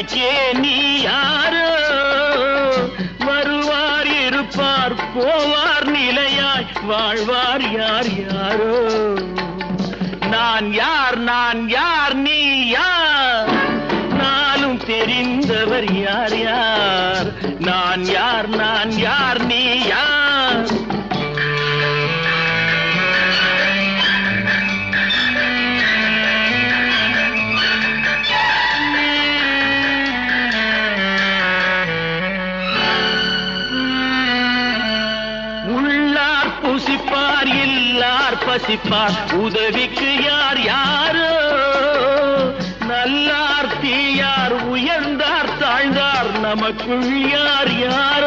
எனக்கே நீ யாரோ வருவார் இருப்பார் போவார் நிலையாய் வாழ்வார் யார் யாரோ நான் யார் நீ யார் நானும் தெரிந்தவர் யார் யார் நான் யார் நீ யார் உள்ளார் புசிப்பார் இல்லார் பசிப்பார் உதவிக்கு யார் யாரோ நல்லார் தீயார் உயர்ந்தார் தாழ்ந்தார் நமக்குள் யார் யார்